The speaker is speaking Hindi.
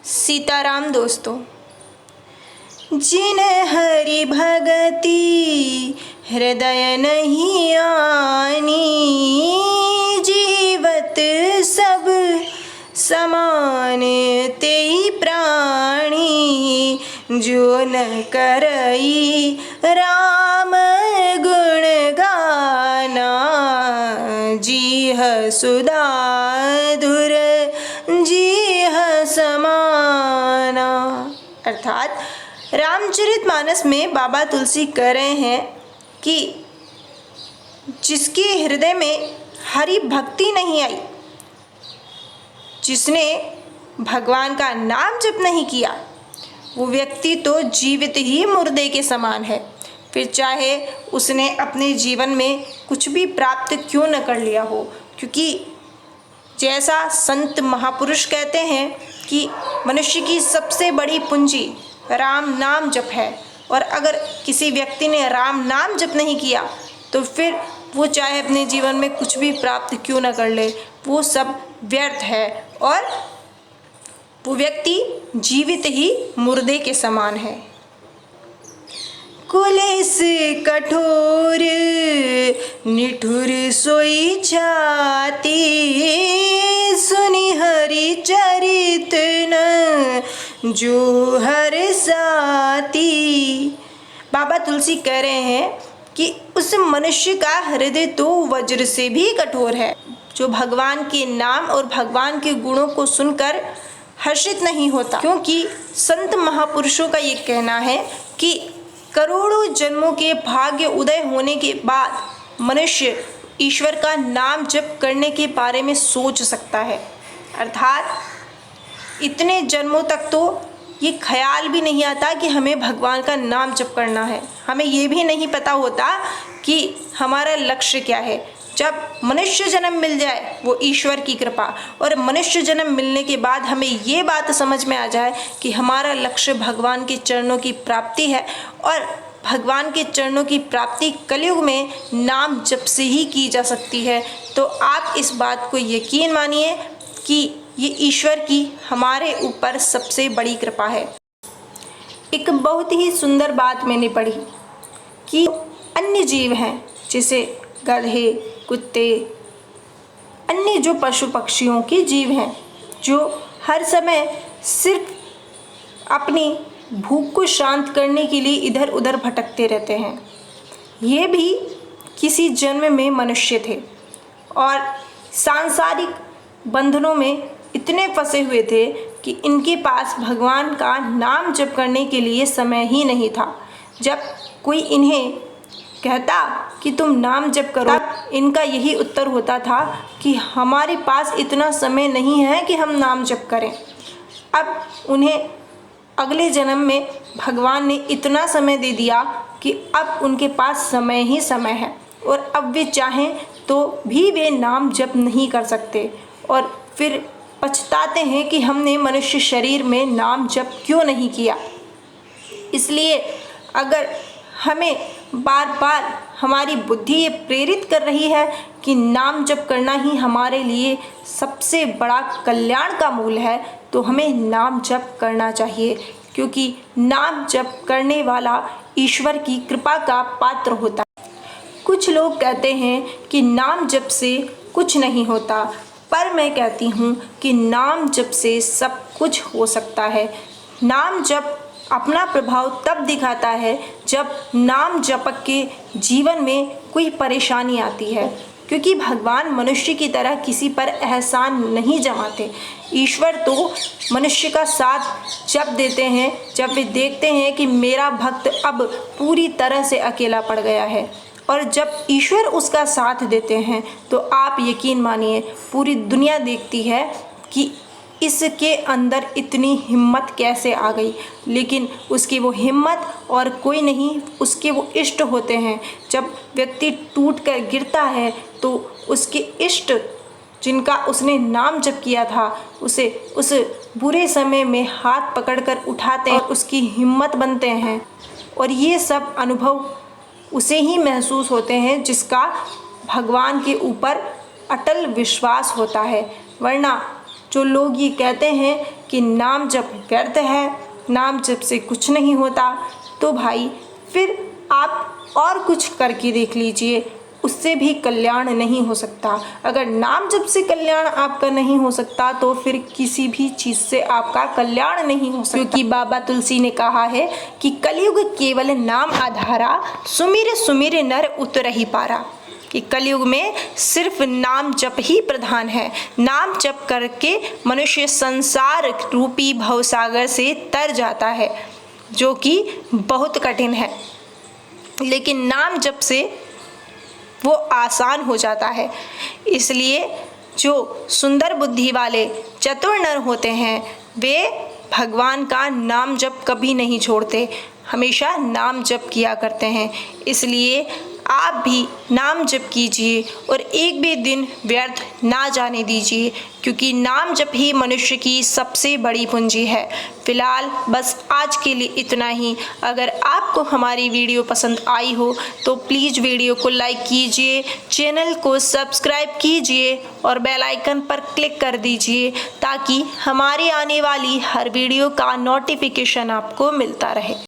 सीताराम दोस्तों। जिन हरि भगति हृदय नहीं आनी, जीवत सब समान तेई प्राणी। जो न करई राम गुण गाना, जीह सुधाधुर जीह समाना। अर्थात रामचरितमानस में बाबा तुलसी कह रहे हैं कि जिसके हृदय में हरि भक्ति नहीं आई, जिसने भगवान का नाम जप नहीं किया, वो व्यक्ति तो जीवित ही मुर्दे के समान है। फिर चाहे उसने अपने जीवन में कुछ भी प्राप्त क्यों न कर लिया हो, क्योंकि जैसा संत महापुरुष कहते हैं कि मनुष्य की सबसे बड़ी पूंजी राम नाम जप है। और अगर किसी व्यक्ति ने राम नाम जप नहीं किया तो फिर वो चाहे अपने जीवन में कुछ भी प्राप्त क्यों न कर ले, वो सब व्यर्थ है और वो व्यक्ति जीवित ही मुर्दे के समान है। कुलेस कठोर निठुर सोई छाती, सुनि हरि चरित न जो हर साती। बाबा तुलसी कह रहे हैं कि उस मनुष्य का हृदय तो वज्र से भी कठोर है, जो भगवान के नाम और भगवान के गुणों को सुनकर हर्षित नहीं होता। क्योंकि संत महापुरुषों का ये कहना है कि करोड़ों जन्मों के भाग्य उदय होने के बाद मनुष्य ईश्वर का नाम जप करने के बारे में सोच सकता है। अर्थात इतने जन्मों तक तो ये ख्याल भी नहीं आता कि हमें भगवान का नाम जप करना है। हमें ये भी नहीं पता होता कि हमारा लक्ष्य क्या है। जब मनुष्य जन्म मिल जाए वो ईश्वर की कृपा, और मनुष्य जन्म मिलने के बाद हमें ये बात समझ में आ जाए कि हमारा लक्ष्य भगवान के चरणों की प्राप्ति है, और भगवान के चरणों की प्राप्ति कलयुग में नाम जप से ही की जा सकती है, तो आप इस बात को यकीन मानिए कि ये ईश्वर की हमारे ऊपर सबसे बड़ी कृपा है। एक बहुत ही सुंदर बात मैंने पढ़ी कि अन्य जीव हैं जैसे गधे, कुत्ते, अन्य जो पशु पक्षियों के जीव हैं, जो हर समय सिर्फ अपनी भूख को शांत करने के लिए इधर उधर भटकते रहते हैं, ये भी किसी जन्म में मनुष्य थे और सांसारिक बंधनों में इतने फंसे हुए थे कि इनके पास भगवान का नाम जप करने के लिए समय ही नहीं था। जब कोई इन्हें कहता कि तुम नाम जप करो, तब इनका यही उत्तर होता था कि हमारे पास इतना समय नहीं है कि हम नाम जप करें। अब उन्हें अगले जन्म में भगवान ने इतना समय दे दिया कि अब उनके पास समय ही समय है, और अब वे चाहें तो भी वे नाम जप नहीं कर सकते, और फिर पछताते हैं कि हमने मनुष्य शरीर में नाम जप क्यों नहीं किया। इसलिए अगर हमें बार बार हमारी बुद्धि ये प्रेरित कर रही है कि नाम जप करना ही हमारे लिए सबसे बड़ा कल्याण का मूल है, तो हमें नाम जप करना चाहिए, क्योंकि नाम जप करने वाला ईश्वर की कृपा का पात्र होता है। कुछ लोग कहते हैं कि नाम जप से कुछ नहीं होता, पर मैं कहती हूँ कि नाम जप से सब कुछ हो सकता है। नाम जप अपना प्रभाव तब दिखाता है जब नाम जपक के जीवन में कोई परेशानी आती है, क्योंकि भगवान मनुष्य की तरह किसी पर एहसान नहीं जमाते। ईश्वर तो मनुष्य का साथ जब देते हैं जब वे देखते हैं कि मेरा भक्त अब पूरी तरह से अकेला पड़ गया है, और जब ईश्वर उसका साथ देते हैं तो आप यकीन मानिए पूरी दुनिया देखती है कि इसके अंदर इतनी हिम्मत कैसे आ गई। लेकिन उसकी वो हिम्मत और कोई नहीं, उसके वो इष्ट होते हैं। जब व्यक्ति टूट कर गिरता है तो उसके इष्ट जिनका उसने नाम जप किया था, उसे उस बुरे समय में हाथ पकड़कर उठाते हैं, उसकी हिम्मत बनते हैं। और ये सब अनुभव उसे ही महसूस होते हैं जिसका भगवान के ऊपर अटल विश्वास होता है। वरना जो लोग ये कहते हैं कि नाम जप व्यर्थ है, नाम जप से कुछ नहीं होता, तो भाई फिर आप और कुछ करके देख लीजिए, उससे भी कल्याण नहीं हो सकता। अगर नाम जप से कल्याण आपका नहीं हो सकता तो फिर किसी भी चीज़ से आपका कल्याण नहीं हो सकता, क्योंकि बाबा तुलसी ने कहा है कि कलयुग केवल नाम आधारा, सुमिर सुमिर नर उतरहि पारा। कि कलयुग में सिर्फ नाम जप ही प्रधान है। नाम जप करके मनुष्य संसार रूपी भवसागर से तर जाता है, जो कि बहुत कठिन है, लेकिन नाम जप से वो आसान हो जाता है। इसलिए जो सुंदर बुद्धि वाले चतुर नर होते हैं वे भगवान का नाम जप कभी नहीं छोड़ते, हमेशा नाम जप किया करते हैं। इसलिए आप भी नाम जप कीजिए और एक भी दिन व्यर्थ ना जाने दीजिए, क्योंकि नाम जप ही मनुष्य की सबसे बड़ी पूंजी है। फिलहाल बस आज के लिए इतना ही। अगर आपको हमारी वीडियो पसंद आई हो तो प्लीज़ वीडियो को लाइक कीजिए, चैनल को सब्सक्राइब कीजिए और बेल आइकन पर क्लिक कर दीजिए, ताकि हमारी आने वाली हर वीडियो का नोटिफिकेशन आपको मिलता रहे।